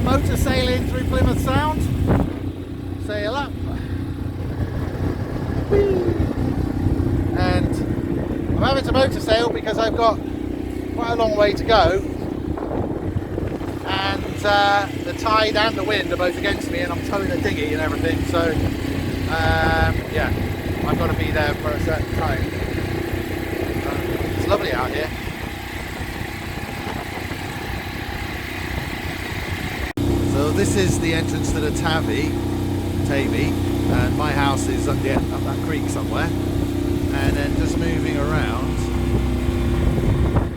motor sailing through Plymouth Sound. Sail up. Whee! And I'm having to motor sail because I've got quite a long way to go. And the tide and the wind are both against me, and I'm towing a dinghy and everything. So, yeah, I've got to be there for a certain time. It's lovely out here. So this is the entrance to the Tavy, and my house is up that creek somewhere. And then just moving around,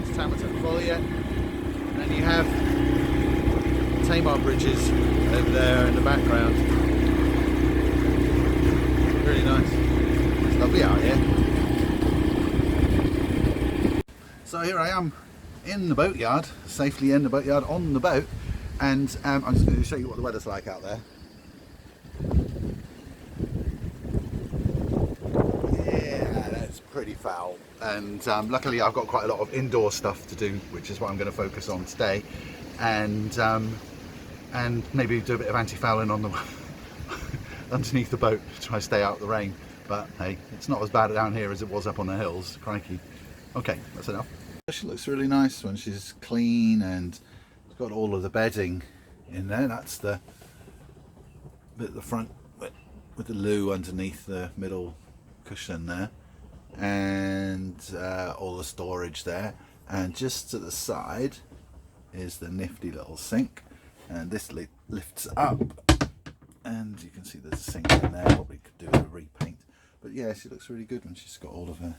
it's Tamar Quay, and then you have Tamar bridges over there in the background. Really nice. It's lovely out here. So here I am in the boatyard, safely in the boatyard on the boat. And I'm just going to show you what the weather's like out there. Yeah, that's pretty foul. And luckily I've got quite a lot of indoor stuff to do, which is what I'm going to focus on today. And maybe do a bit of anti-fouling on the underneath the boat to try to stay out of the rain. But hey, it's not as bad down here as it was up on the hills. Crikey. Okay, that's enough. She looks really nice when she's clean and got all of the bedding in there. That's the bit at the front with the loo underneath the middle cushion there, and all the storage there. And just to the side is the nifty little sink, and this lifts up, and you can see there's a sink in there. Probably could do a repaint, but yeah, she looks really good when she's got all of her.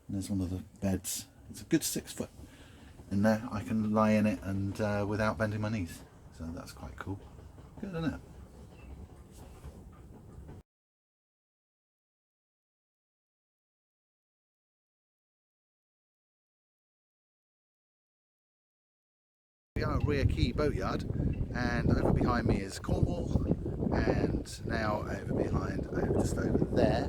And there's one of the beds. It's a good 6 foot in there. I can lie in it and without bending my knees, so that's quite cool. Good, isn't it? We are at Weir Quay boatyard, and over behind me is Cornwall, and now just over there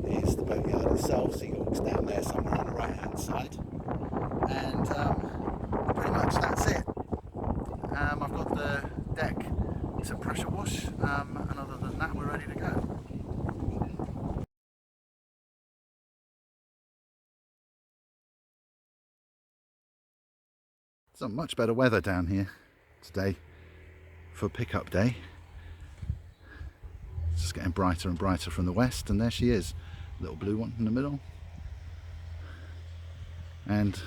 is the boatyard itself. Seahawk's down there somewhere on the right hand side, and pretty much that's it. I've got the deck to pressure wash, and other than that we're ready to go. Some much better weather down here today for pickup day. It's just getting brighter and brighter from the west, and there she is, little blue one in the middle. And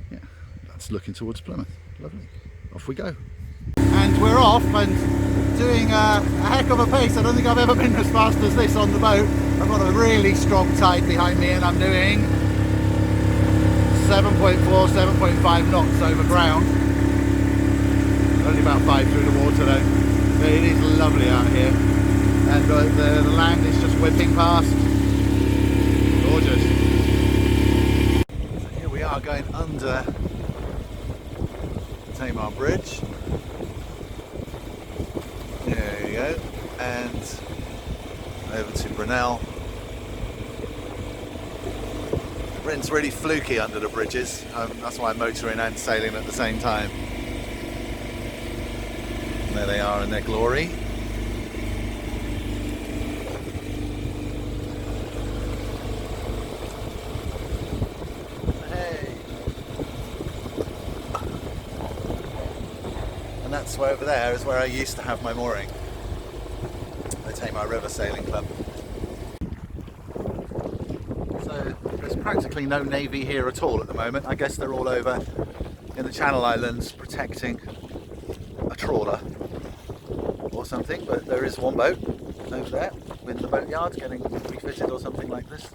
yeah, that's looking towards Plymouth. Lovely. Off we go. And we're off, and doing a heck of a pace. I don't think I've ever been as fast as this on the boat. I've got a really strong tide behind me, and I'm doing 7.4, 7.5 knots over ground. Only about 5 through the water though. But it is lovely out here, and the land is just whipping past. Gorgeous. So here we are going under Tamar Bridge. There you go, and over to Brunel. It's really fluky under the bridges, that's why I'm motoring and sailing at the same time. And there they are in their glory. Hey! And that's where over there is where I used to have my mooring, the Tamar River Sailing Club. There's practically no navy here at all at the moment. I guess they're all over in the Channel Islands protecting a trawler or something, but there is one boat over there in the boatyard getting refitted or something like this.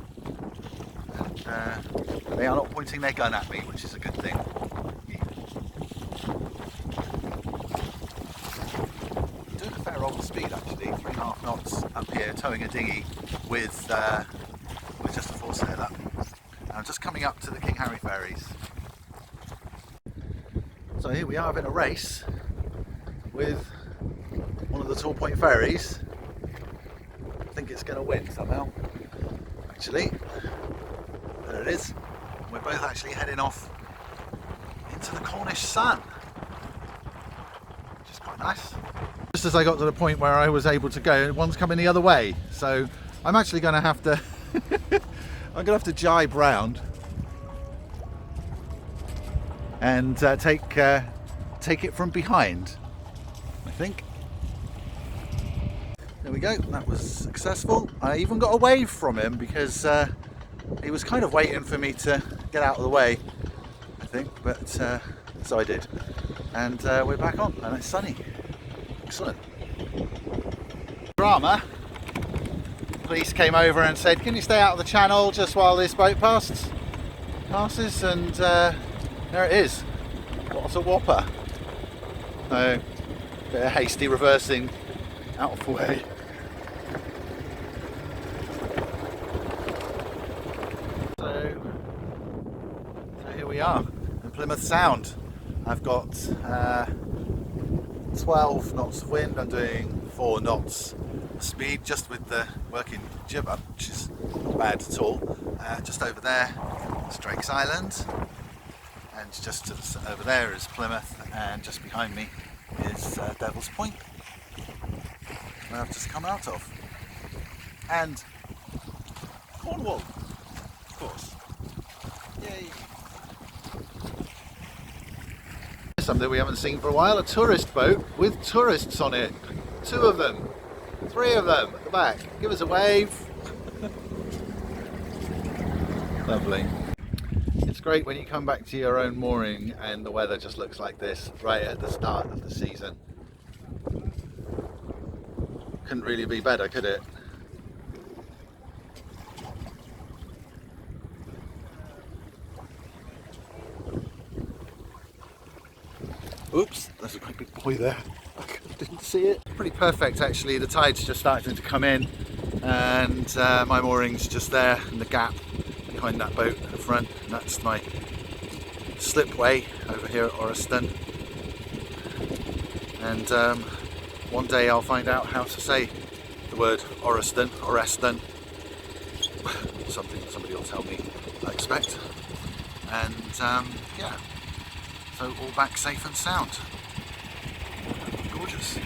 And they are not pointing their gun at me, which is a good thing. I'm doing a fair old speed actually, 3.5 knots up here, towing a dinghy with just a foresail up. I'm just coming up to the King Harry ferries. So here we are having a race with one of the Tall Point ferries. I think it's going to win somehow, actually. There it is. We're both actually heading off into the Cornish sun. Nice. Just as I got to the point where I was able to go, one's coming the other way. So I'm actually going to have to, I'm going to have to jibe round and take it from behind, I think. There we go, that was successful. I even got a wave from him because he was kind of waiting for me to get out of the way, I think, but so I did. And we're back on, and it's sunny. Excellent. Drama. Police came over and said, can you stay out of the channel just while this boat passes? And there it is. What a whopper. So, bit of hasty reversing out of the way. So here we are in Plymouth Sound. I've got 12 knots of wind. I'm doing 4 knots speed just with the working jib up, which is not bad at all. Just over there is Drake's Island, and just over there is Plymouth, and just behind me is Devil's Point, where I've just come out of. And Cornwall, of course. Yay! Something we haven't seen for a while, a tourist boat with tourists on it. 2 of them, 3 of them at the back. Give us a wave. Lovely. It's great when you come back to your own mooring and the weather just looks like this right at the start of the season. Couldn't really be better, could it? Oops, there's a quite big buoy there. I didn't see it. Pretty perfect actually. The tide's just starting to come in, and my mooring's just there in the gap behind that boat at the front. And that's my slipway over here at Oreston. And one day I'll find out how to say the word Oreston. Somebody will tell me, I expect. And yeah. So all back safe and sound. Gorgeous.